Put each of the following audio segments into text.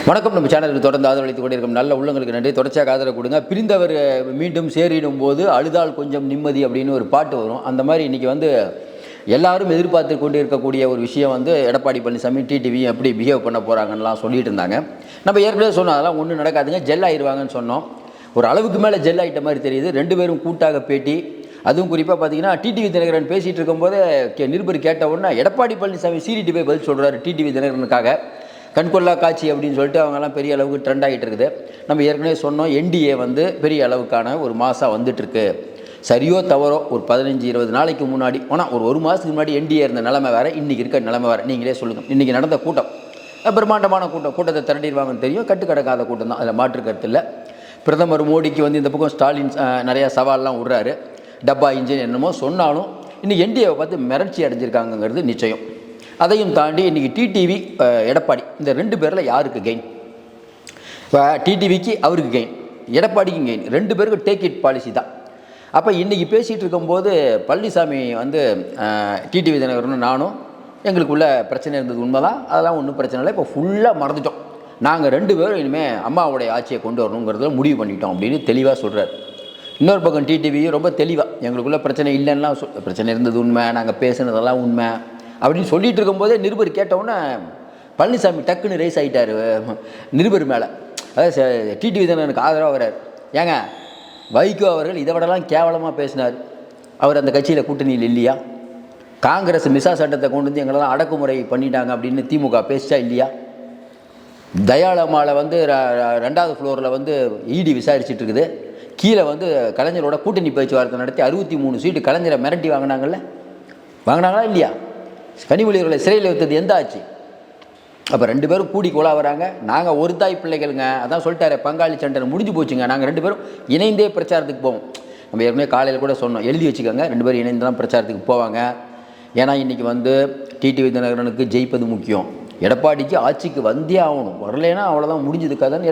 வணக்கம். நம்ம சேனலுக்கு தொடர்ந்து ஆதரவளித்துக் கொண்டிருக்கும் நல்ல உள்ளங்களுக்கு நன்றி. தொடர்ச்சியாக ஆதரவு கொடுங்க. பிரிந்தவர் மீண்டும் சேரிடும் போது அழுதால் கொஞ்சம் நிம்மதி அப்படின்னு ஒரு பாட்டு வரும். அந்த மாதிரி இன்றைக்கி எல்லாரும் எதிர்பார்த்து கொண்டு இருக்கக்கூடிய ஒரு விஷயம் எடப்பாடி பழனிசாமி டிடிவி எப்படி பிஹேவ் பண்ண போகிறாங்கன்னெலாம் சொல்லிட்டு இருந்தாங்க. நம்ம ஏற்கனவே சொன்னோம் அதெல்லாம் ஒன்றும் நடக்காதுங்க, ஜெல் ஆயிடுவாங்கன்னு சொன்னோம். ஒரு அளவுக்கு மேலே ஜெல் ஆகிட்ட மாதிரி தெரியுது. ரெண்டு பேரும் கூட்டாக பேட்டி, அதுவும் குறிப்பாக பார்த்தீங்கன்னா டிடிவி தினகரன் பேசிகிட்டு இருக்கும்போது நிருபர் கேட்ட உடனே எடப்பாடி பழனிசாமி சீரிட்டு போய் பதில் சொல்கிறாரு டிடிவி தினகரனுக்காக. கண்கொள்ளா காட்சி அப்படின்னு சொல்லிட்டு அவங்கெல்லாம் பெரிய அளவுக்கு ட்ரெண்ட் ஆகிட்டு இருக்குது. நம்ம ஏற்கனவே சொன்னோம், என்டிஏ பெரிய அளவுக்கான ஒரு மாதம் வந்துட்டுருக்கு. சரியோ தவறோ ஒரு 15-20 நாளைக்கு முன்னாடி, ஆனால் ஒரு மாதத்துக்கு முன்னாடி என்டிஏ இருந்த நிலைமை வேறு, இன்றைக்கி இருக்க நிலைமை வேறு. நீங்களே சொல்லுங்கள். இன்றைக்கி நடந்த கூட்டம் பிரம்மாண்டமான கூட்டத்தை திரட்டிடுவாங்கன்னு தெரியும். கட்டுக்கடக்காத கூட்டம் தான், அதில் மாற்று கருத்து இல்லை. பிரதமர் மோடிக்கு இந்த பக்கம் ஸ்டாலின் நிறையா சவால்லாம் விடுறாரு. டப்பா இன்ஜின் என்னமோ சொன்னாலும் இன்றைக்கி என்டிஏவை பார்த்து மிரட்சி அடைஞ்சிருக்காங்கங்கிறது நிச்சயம். அதையும் தாண்டி இன்றைக்கி டிடிவி எடப்பாடி இந்த ரெண்டு பேரில் யாருக்கு கெயின்? இப்போ டிடிவிக்கு அவருக்கு கெயின், எடப்பாடிக்கும் கெயின். ரெண்டு பேருக்கும் டேக் இட் பாலிசி தான். அப்போ இன்றைக்கி பேசிகிட்டு இருக்கும்போது பழனிசாமி டிடிவி தினகரனும் நானும் எங்களுக்குள்ள பிரச்சனை இருந்தது உண்மைதான், அதெல்லாம் ஒன்றும் பிரச்சனை இல்லை, இப்போ ஃபுல்லாக மறந்துட்டோம், நாங்கள் ரெண்டு பேரும் இனிமேல் அம்மாவுடைய ஆட்சியை கொண்டு வரணுங்கிறத முடிவு பண்ணிட்டோம் அப்படின்னு தெளிவாக சொல்கிறார். இன்னொரு பக்கம் டிடிவியும் ரொம்ப தெளிவாக எங்களுக்குள்ள பிரச்சனை இல்லைன்னா பிரச்சனை இருந்தது உண்மை, நாங்கள் பேசுனதெல்லாம் உண்மை அப்படின்னு சொல்லிகிட்டு இருக்கும்போதே நிருபர் கேட்டவுடனே பழனிசாமி டக்குன்னு ரேஸ் ஆகிட்டார் நிருபர் மேலே. அதாவது டிடிவி தினகரனுக்கு ஆதரவாக வர்றார். ஏங்க, வைகோ அவர்கள் இதை விடலாம் கேவலமாக பேசினார், அவர் அந்த கட்சியில் கூட்டணியில் இல்லையா? காங்கிரஸ் மிசா சட்டத்தை கொண்டு வந்து எங்களெல்லாம் அடக்குமுறை பண்ணிட்டாங்க அப்படின்னு திமுக பேசிச்சா இல்லையா? தயாளமாவில் 2வது ஃப்ளோரில் இடி விசாரிச்சுட்டு இருக்குது. கீழே கலைஞரோட கூட்டணி பேச்சுவார்த்தை நடத்தி 63 சீட்டு கலைஞரை மிரட்டி வாங்கினாங்களா இல்லையா? கனிமொழிகளை சிறையில் வைத்தது எந்த ஆச்சு? அப்போ ரெண்டு பேரும் கூடி கொலா வராங்க. நாங்கள் ஒரு தாய் பிள்ளைகளுங்க, அதான் சொல்லிட்டாரு, பங்காளி சண்டை முடிஞ்சு போச்சுங்க, நாங்கள் ரெண்டு பேரும் இணைந்தே பிரச்சாரத்துக்கு போவோம். நம்ம ஏற்கனவே காலையில் கூட சொன்னோம், எழுதி வச்சுக்கோங்க, ரெண்டு பேரும் இணைந்து தான் பிரச்சாரத்துக்கு போவாங்க. ஏன்னா இன்றைக்கி டிடிவி தினகரனுக்கு ஜெயிப்பது முக்கியம், எடப்பாடிக்கு ஆட்சிக்கு வந்தே ஆகணும், வரலைன்னா அவ்வளோதான் முடிஞ்சது கதைன்னு.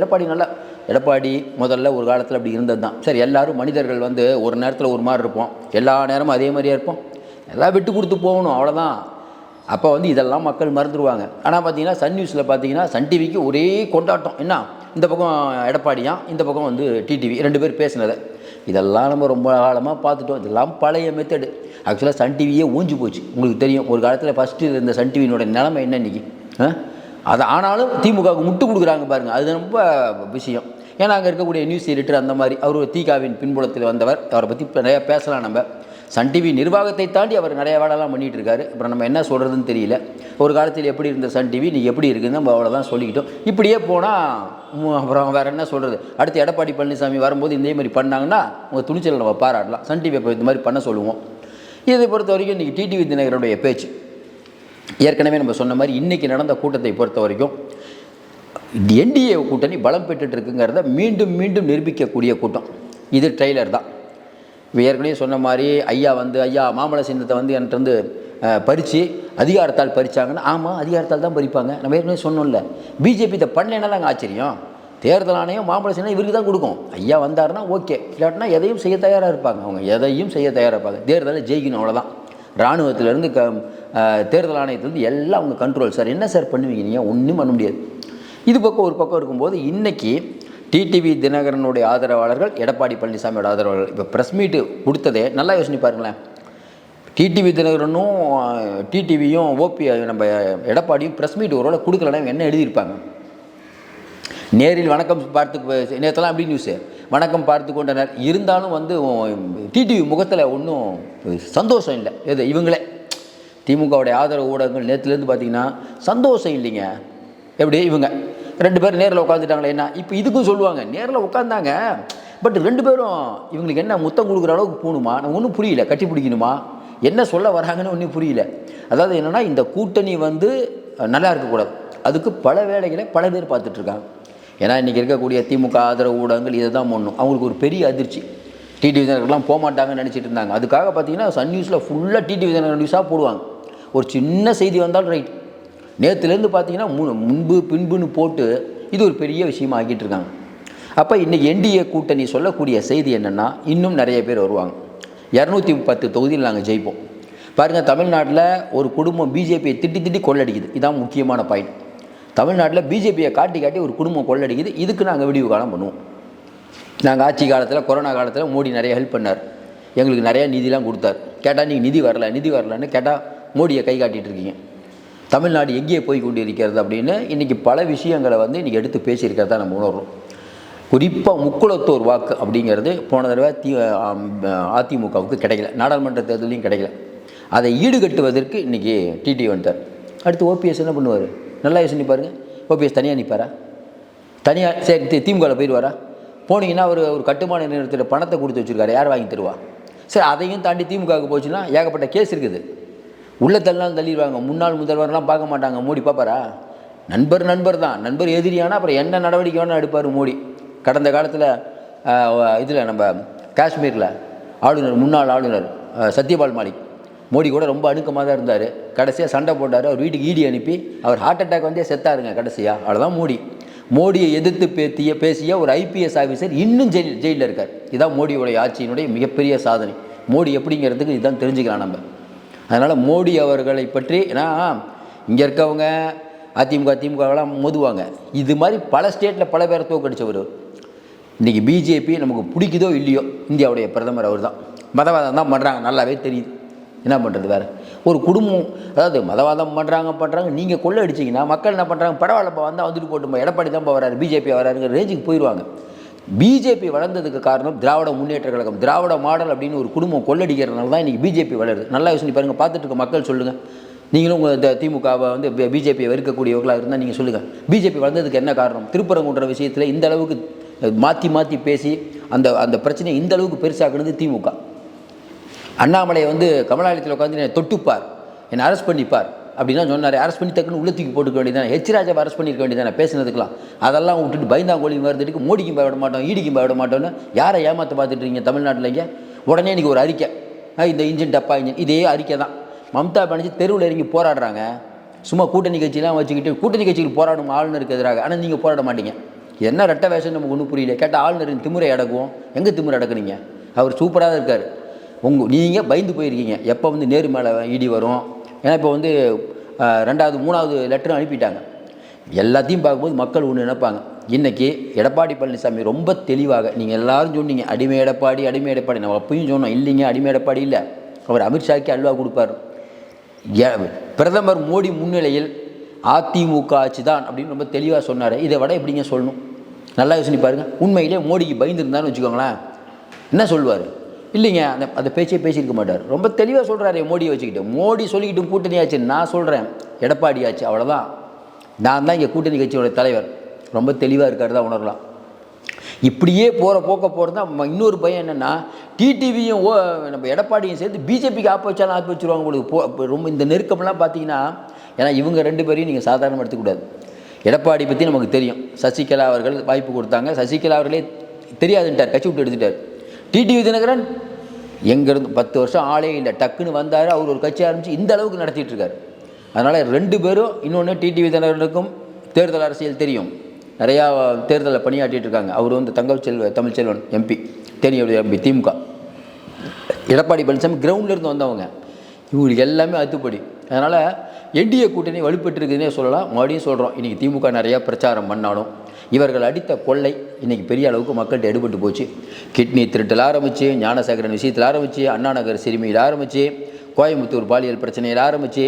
எடப்பாடி முதல்ல ஒரு காலத்தில் அப்படி இருந்தது தான். சரி, எல்லோரும் மனிதர்கள் ஒரு நேரத்தில் ஒரு மாதிரி இருப்போம், எல்லா நேரமும் அதே மாதிரியே இருப்போம், எல்லாம் விட்டு கொடுத்து போகணும், அவ்வளோதான். அப்போ இதெல்லாம் மக்கள் மறந்துடுவாங்க. ஆனால் பார்த்தீங்கன்னா சன் நியூஸில் பார்த்தீங்கன்னா சன் டிவிக்கு ஒரே கொண்டாட்டம். என்ன, இந்த பக்கம் எடப்பாடியா, இந்த பக்கம் டிடிவி, ரெண்டு பேர் பேசினதை இதெல்லாம் நம்ம ரொம்ப காலமாக பார்த்துட்டோம். இதெல்லாம் பழைய மெத்தடு. ஆக்சுவலாக சன் டிவியே ஊஞ்சி போச்சு. உங்களுக்கு தெரியும், ஒரு காலத்தில் ஃபஸ்ட்டு இருந்த சன் டிவியினோட நிலைமை என்ன இன்றைக்கி. அதை ஆனாலும் திமுகவுக்கு முட்டு கொடுக்குறாங்க பாருங்கள், அது ரொம்ப விஷயம். ஏன்னா அங்கே இருக்கக்கூடிய நியூஸ் எடிட்டர் அந்த மாதிரி, அவர் தீகாவின் பின்புலத்தில் வந்தவர், அவரை பற்றி நிறையா பேசலாம். நம்ம சன் டிவி நிர்வாகத்தை தாண்டி அவர் நிறைய வேலைலாம் பண்ணிகிட்டு இருக்காரு. அப்புறம் நம்ம என்ன சொல்கிறதுன்னு தெரியல. ஒரு காலத்தில் எப்படி இருந்த சன் டிவி நீ எப்படி இருக்குதுன்னு நம்ம அவ்வளோதான் சொல்லிக்கிட்டோம். இப்படியே போனால் அப்புறம் வேறு என்ன சொல்கிறது? அடுத்து எடப்பாடி பழனிசாமி வரும்போது இதே மாதிரி பண்ணாங்கன்னா உங்கள் துணிச்சலை நம்ம பாராட்டலாம். சன் டிவி இப்போ இந்த மாதிரி பண்ண சொல்லுவோம். இதை பொறுத்த வரைக்கும் இன்றைக்கி டிடிவி தினகரனுடைய பேச்சு, ஏற்கனவே நம்ம சொன்ன மாதிரி இன்றைக்கி நடந்த கூட்டத்தை பொறுத்த வரைக்கும் என்டிஏ கூட்டணி பலம் பெற்றுட்டு இருக்குங்கிறத மீண்டும் மீண்டும் நிரூபிக்கக்கூடிய கூட்டம். இது ட்ரெய்லர் தான். இப்போ ஏற்கனவே சொன்ன மாதிரி ஐயா மாமல சின்னத்தை என்கிட்ட பறித்து அதிகாரத்தால் பறித்தாங்கன்னா, ஆமாம் அதிகாரத்தால் தான் பறிப்பாங்க. நம்ம ஏற்கனவே சொன்னோம்ல, பிஜேபி இதை பண்ணலைன்னா அங்கே ஆச்சரியம். தேர்தல் ஆணையம் மாமல சின்னம் இவருக்கு தான் கொடுக்கும். ஐயா வந்தாருன்னா ஓகே, இல்லாட்டினா எதையும் செய்ய தயாராக இருப்பாங்க. அவங்க எதையும் செய்ய தயாராக இருப்பாங்க. தேர்தலில் ஜெயிக்கணும், அவ்வளோதான். இராணுவத்திலேருந்து தேர்தல் ஆணையத்துலேருந்து எல்லாம் அவங்க கண்ட்ரோல். சார் என்ன சார் பண்ணுவீங்க நீங்கள்? ஒன்றும் பண்ண முடியாது. இது பக்கம் ஒரு பக்கம் இருக்கும்போது இன்றைக்கி டிடிவி தினகரனுடைய ஆதரவாளர்கள், எடப்பாடி பழனிசாமியோட ஆதரவாளர்கள் இப்போ ப்ரெஸ் மீட்டு கொடுத்ததே நல்லா யோசனை பாருங்களேன். டிடிவி தினகரனும் டிடிவியும் நம்ம எடப்பாடியும் ப்ரெஸ் மீட் ஒரு வேளை கொடுக்கலன்னா என்ன எழுதியிருப்பாங்க? நேரில் வணக்கம் பார்த்து, நேற்றெல்லாம் அப்படி நியூஸு, வணக்கம் பார்த்து கொண்டனர். இருந்தாலும் டிடிவி முகத்தில் ஒன்றும் சந்தோஷம் இல்லை. எது இவங்களே திமுகவுடைய ஆதரவு ஊடகங்கள் நேற்றுலேருந்து பார்த்திங்கன்னா சந்தோஷம் இல்லைங்க. எப்படி இவங்க ரெண்டு பேரும் நேரில் உட்காந்துட்டாங்களே என்ன? இப்போ இதுக்கும் சொல்லுவாங்க, நேரில் உட்காந்தாங்க, பட் ரெண்டு பேரும் இவங்களுக்கு என்ன முத்தம் கொடுக்குற அளவுக்கு போகணுமா? நான் ஒன்றும் புரியல. கட்டி பிடிக்கணுமா? என்ன சொல்ல வராங்கன்னு ஒன்றும் புரியல. அதாவது என்னென்னா, இந்த கூட்டணி நல்லா இருக்கக்கூடாது. அதுக்கு பல வேலைகளை பல பேர் பார்த்துட்ருக்காங்க. ஏன்னா இன்றைக்கி இருக்கக்கூடிய திமுக ஆதரவு ஊடகங்கள் இதை தான் பண்ணணும். அவங்களுக்கு ஒரு பெரிய அதிர்ச்சி. டிடிவி தினகரன்லாம் போக மாட்டாங்கன்னு நினச்சிட்டு இருந்தாங்க. அதுக்காக பார்த்தீங்கன்னா சன் நியூஸில் ஃபுல்லாக டிடிவி தினகரன் நியூஸாக போடுவாங்க. ஒரு சின்ன செய்தி வந்தாலும் ரைட். நேற்றுலேருந்து பார்த்தீங்கன்னா முன்பு பின்புன்னு போட்டு இது ஒரு பெரிய விஷயமாக ஆக்கிட்டு இருக்காங்க. அப்போ இன்றைக்கி என்டிஏ கூட்டணி சொல்லக்கூடிய செய்தி என்னென்னா, இன்னும் நிறைய பேர் வருவாங்க. 210 தொகுதியில் நாங்கள் ஜெயிப்போம். பாருங்கள், தமிழ்நாட்டில் ஒரு குடும்பம் பிஜேபியை திட்டி கொள்ளடிக்குது. இதுதான் முக்கியமான பாயிண்ட். தமிழ்நாட்டில் பிஜேபியை காட்டி காட்டி ஒரு குடும்பம் கொள்ளடிக்குது. இதுக்கு நாங்கள் விடிவு காலம் பண்ணுவோம். நாங்கள் ஆட்சி காலத்தில் கொரோனா காலத்தில் மோடி நிறைய ஹெல்ப் பண்ணார், எங்களுக்கு நிறையா நிதிலாம் கொடுத்தார். கேட்டால் நீங்கள் நிதி வரலன்னு கேட்டால் மோடியை கை காட்டிகிட்டு இருக்கீங்க. தமிழ்நாடு எங்கேயே போய் கொண்டு இருக்கிறது அப்படின்னு இன்றைக்கி பல விஷயங்களை வந்து இன்றைக்கி எடுத்து பேசியிருக்கிறதா நம்ம உணர்றோம். குறிப்பாக முக்குளத்தோர் வாக்கு அப்படிங்கிறது போன தடவை அதிமுகவுக்கு கிடைக்கல, நாடாளுமன்ற தேர்தலையும் கிடைக்கல. அதை ஈடுகட்டுவதற்கு இன்றைக்கி டிடி வந்துட்டார். அடுத்து ஓபிஎஸ் என்ன பண்ணுவார்? நல்லா யோசனை பாருங்கள். ஓபிஎஸ் தனியாக நிற்பாரா? தனியாக சரி திமுகவில் போயிடுவாரா? போனீங்கன்னா ஒரு கட்டுமான நிறுவனத்தில் பணத்தை கொடுத்து வச்சுருக்காரு, யார் வாங்கி தருவா? சரி, அதையும் தாண்டி திமுகவுக்கு போச்சுன்னா ஏகப்பட்ட கேஸ் இருக்குது, உள்ள தள்ளினாலும் தள்ளிடுவாங்க. முன்னாள் முதல்வர்லாம் பார்க்க மாட்டாங்க. மோடி பார்ப்பாரா? நண்பர் தான். நண்பர் எதிரியானா அப்புறம் என்ன நடவடிக்கை வேணால் எடுப்பார் மோடி. கடந்த காலத்தில் இதில் நம்ம காஷ்மீரில் முன்னாள் ஆளுநர் சத்யபால் மாலிக் மோடி கூட ரொம்ப அணுக்கமாக தான் இருந்தார். கடைசியாக சண்டை போட்டார், அவர் வீட்டுக்கு ஈடி அனுப்பி அவர் ஹார்ட் அட்டாக் வந்தே செத்தாருங்க கடைசியாக. அவ்வளோதான் மோடியை எதிர்த்து பேசிய ஒரு ஐபிஎஸ் ஆஃபீஸர் இன்னும் ஜெயிலில் இருக்கார். இதுதான் மோடியோடைய ஆட்சியினுடைய மிகப்பெரிய சாதனை. மோடி எப்படிங்கிறதுக்கு இதுதான் தெரிஞ்சுக்கலாம் நம்ம. அதனால் மோடி அவர்களை பற்றி, ஏன்னா இங்கே இருக்கவங்க திமுகலாம் மோதுவாங்க, இது மாதிரி பல ஸ்டேட்டில் பல பேரை தோக்கடிச்சவர். இன்றைக்கி பிஜேபி நமக்கு பிடிக்குதோ இல்லையோ இந்தியாவுடைய பிரதமர் அவர் தான். மதவாதம் தான் பண்ணுறாங்க, நல்லாவே தெரியுது. என்ன பண்ணுறது வேறு? ஒரு குடும்பம், அதாவது மதவாதம் பண்ணுறாங்க, நீங்கள் கொள்ளை அடிச்சிங்கன்னா மக்கள் என்ன பண்ணுறாங்க? பரவாயில்லப்பா வந்தால் வந்துட்டு போட்டுமா, எடப்பாடி தான் வராரு, பிஜேபி வராருங்கிற ரேஞ்சுக்கு போயிடுவாங்க. பிஜேபி வளர்ந்ததுக்கு காரணம் திராவிட முன்னேற்ற கழகம், திராவிட மாடல் அப்படின்னு ஒரு குடும்பம் கொள்ளடிக்கிறதுனால தான் இன்றைக்கி பிஜேபி வளருது. நல்லா யோசனை பாருங்கள். பார்த்துட்டு இருக்க மக்கள் சொல்லுங்கள். நீங்களும் உங்கள் திமுகவை வந்து பிஜேபியை வெறுக்கக்கூடியவர்களாக இருந்தால் நீங்கள் சொல்லுங்கள், பிஜேபி வளர்ந்ததுக்கு என்ன காரணம்? திருப்பரங்குன்ற விஷயத்தில் இந்த அளவுக்கு மாற்றி பேசி அந்த பிரச்சனையை இந்த அளவுக்கு பெருசாக்குனது திமுக. அண்ணாமலையை வந்து கமலாலயத்தில் உட்காந்து என்னை தொட்டுப்பார், என்னை அரெஸ்ட் பண்ணிப்பார் அப்படின்னா சொன்னார். அரெஸ்ட் பண்ணி தக்குன்னு உள்ள தூக்கி போட்டுக்க வேண்டியதானே, ராஜாவை அரெஸ்ட் பண்ணியிருக்க வேண்டியதானே பேசுனதுக்கெலாம். அதெல்லாம் விட்டுட்டு பயந்தாங்கோழி மருந்துக்கு மோடிக்கும் பயப்பட மாட்டோம், ஈடிக்கும் பயப்பட மாட்டோம்னு யாரை ஏமாற்ற பார்த்துட்டு இருக்கீங்க தமிழ்நாட்டில்? இங்கே உடனே இன்றைக்கி ஒரு அறிக்கை, இந்த இன்ஜின் டப்பா இன்ஜின், இதே அறிக்கை தான். மம்தா பானர்ஜி தெருவில் இறங்கி போராடுறாங்க. சும்மா கூட்டணி கட்சியெலாம் வச்சுக்கிட்டு கூட்டணி கட்சிகள் போராடும் ஆளுநருக்கு எதிராக. ஆனால் நீங்கள் போராட மாட்டீங்க. என்ன ரெட்ட வேஷம் நமக்கு ஒன்றும் புரியல. கேட்டால் ஆளுநரின் திமுறை அடக்குவோம். எங்கே திமுறை அடக்குனீங்க? அவர் சூப்பராக இருக்கார். நீங்கள் பயந்து போயிருக்கீங்க எப்போ வந்து நேரு மேலே இடி வரும். ஏன்னா இப்போ வந்து 2வது 3வது லெட்டரும் அனுப்பிட்டாங்க. எல்லாத்தையும் பார்க்கும்போது மக்கள் ஒன்று நினைப்பாங்க. இன்றைக்கி எடப்பாடி பழனிசாமி ரொம்ப தெளிவாக, நீங்கள் எல்லோரும் சொன்னீங்க அடிமை எடப்பாடி நம்ம அப்பயும் சொன்னோம். இல்லைங்க, அடிமை எடப்பாடி இல்லை, அவர் அமித்ஷாக்கு அல்வா கொடுப்பார். பிரதமர் மோடி முன்னிலையில் அதிமுக ஆட்சி தான் அப்படின்னு ரொம்ப தெளிவாக சொன்னார். இதை விட எப்படிங்க சொல்லணும்? நல்லா யோசனை பாருங்கள். உண்மையிலே மோடிக்கு பயந்துருந்தான்னு வச்சுக்கோங்களேன், என்ன சொல்லுவார்? இல்லைங்க, அந்த பேச்சே பேசியிருக்க மாட்டார். ரொம்ப தெளிவாக சொல்கிறாரு மோடியை வச்சுக்கிட்டு. மோடி சொல்லிக்கிட்டு கூட்டணி ஆச்சு, நான் சொல்கிறேன் எடப்பாடி ஆச்சு, அவ்வளோதான். நான் தான் இங்கே கூட்டணி கட்சியோட தலைவர். ரொம்ப தெளிவாக இருக்காரு தான் உணரலாம். இப்படியே போகிறது தான் இன்னொரு பயம் என்னென்னா, டிடிவியும் நம்ம எடப்பாடியும் சேர்த்து பிஜேபிக்கு ஆப்பு வச்சுருவாங்க உங்களுக்கு. ரொம்ப இந்த நெருக்கம்லாம் பார்த்தீங்கன்னா, ஏன்னா இவங்க 2 பேரையும் நீங்கள் சாதாரணமாக எடுத்துக்கூடாது. எடப்பாடி பற்றி நமக்கு தெரியும். சசிகலா அவர்கள் வாய்ப்பு கொடுத்தாங்க, சசிகலா அவர்களே தெரியாதுன்ட்டார், கட்சி விட்டு எடுத்துட்டார். டிடிவி தினகரன் எங்கேருந்து 10 வருஷம் ஆளே இல்லை, டக்குன்னு வந்தார், அவர் ஒரு கட்சி ஆரம்பித்து இந்த அளவுக்கு நடத்திட்டு இருக்கார். அதனால் 2 பேரும், இன்னொன்று டிடிவி தினகரனுக்கும் தேர்தல் அரசியல் தெரியும், நிறையா தேர்தலில் பணியாற்றிட்டு இருக்காங்க. அவர் வந்து தமிழ்ச்செல்வன் எம்பி, தெரியும் எம்பி திமுக. எடப்பாடி பழனிசாமி கிரவுண்ட்லேருந்து வந்தவங்க, இவங்களுக்கு எல்லாமே அத்துப்படி. அதனால் என்டிஏ கூட்டணி வலுப்பெற்றிருக்குதுன்னே சொல்லலாம். மறுபடியும் சொல்கிறோம், இன்றைக்கி திமுக நிறையா பிரச்சாரம் பண்ணாலும் இவர்கள் அடித்த கொள்ளை இன்றைக்கி பெரிய அளவுக்கு மக்கள்கிட்ட எடுபட்டு போச்சு. கிட்னி திருட்டில் ஆரம்பித்து, ஞானசேகரன் விஷயத்தில் ஆரம்பித்து, அண்ணாநகர் சிறுமியில் ஆரம்பித்து, கோயம்புத்தூர் பாலியல் பிரச்சனையில் ஆரம்பித்து,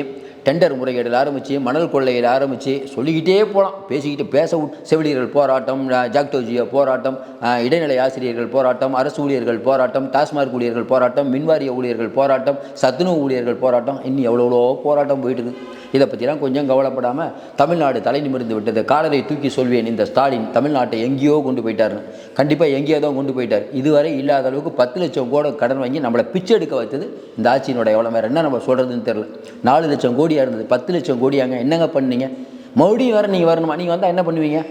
டெண்டர் முறைகேடில் ஆரம்பித்து, மணல் கொள்ளையில் ஆரம்பித்து சொல்லிக்கிட்டே போகலாம். பேச செவிலியர்கள் போராட்டம், ஜாக்டோஜியோ போராட்டம், இடைநிலை ஆசிரியர்கள் போராட்டம், அரசு ஊழியர்கள் போராட்டம், டாஸ்மாக் ஊழியர்கள் போராட்டம், மின்வாரிய ஊழியர்கள் போராட்டம், சத்துணவு ஊழியர்கள் போராட்டம், இன்னும் எவ்வளோ போராட்டம் போயிட்டு இருக்குது. இதை பற்றிலாம் கொஞ்சம் கவலைப்படாமல் தமிழ்நாடு தலை நிமிர்ந்து விட்டது. காலரை தூக்கி சொல்வேன், இந்த ஸ்டாலின் தமிழ்நாட்டை எங்கேயோ கொண்டு போயிட்டார்னு. கண்டிப்பாக எங்கேயோ தான் கொண்டு போயிட்டார். இதுவரை இல்லாத அளவுக்கு 10 லட்சம் கோடி கடன் வாங்கி நம்மளை பிச்சை எடுக்க வைத்தது இந்த ஆட்சியினோட எவ்வளோ. வேறு என்ன நம்ம சொல்கிறதுன்னு தெரில. 4 லட்சம் கோடியாக இருந்தது, 10 லட்சம் கோடியாங்க. என்னங்க பண்ணீங்க? மறுபடியும் வேறு நீங்கள் வரணுமா? நீங்கள் வந்தால் என்ன பண்ணுவீங்க?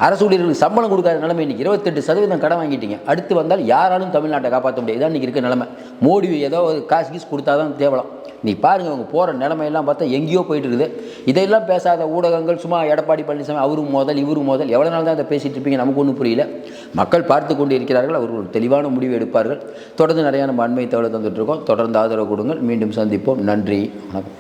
அரசு ஊழியர்களுக்கு சம்பளம் கொடுக்காத நிலைமை. இன்றைக்கி 28% கடன் வாங்கிட்டீங்க. அடுத்து வந்தால் யாராலும் தமிழ்நாட்டை காப்பாற்ற முடியாது. இதான் இன்றைக்கி இருக்க நிலைமை. மோடி ஏதோ காசு கீஸ் கொடுத்தா தான் தேவலாம். நீ பாருங்கள், அவங்க போகிற நிலைமையெல்லாம் பார்த்தா எங்கேயோ போயிட்டு இருக்குது. இதையெல்லாம் பேசாத ஊடகங்கள் சும்மா எடப்பாடி பழனிசாமி அவரும் மோதல் இவரும் மோதல், எவ்வளோ நாள் தான் அதை பேசிகிட்டு இருப்பீங்க? நமக்கு ஒன்றும் புரியல. மக்கள் பார்த்து கொண்டு இருக்கிறார்கள். அவர் ஒரு தெளிவான முடிவு எடுப்பார்கள். தொடர்ந்து நிறையா நம்ம அண்மை தகவலை தந்துட்டுருக்கோம். தொடர்ந்து ஆதரவு கொடுங்கள். மீண்டும் சந்திப்போம். நன்றி, வணக்கம்.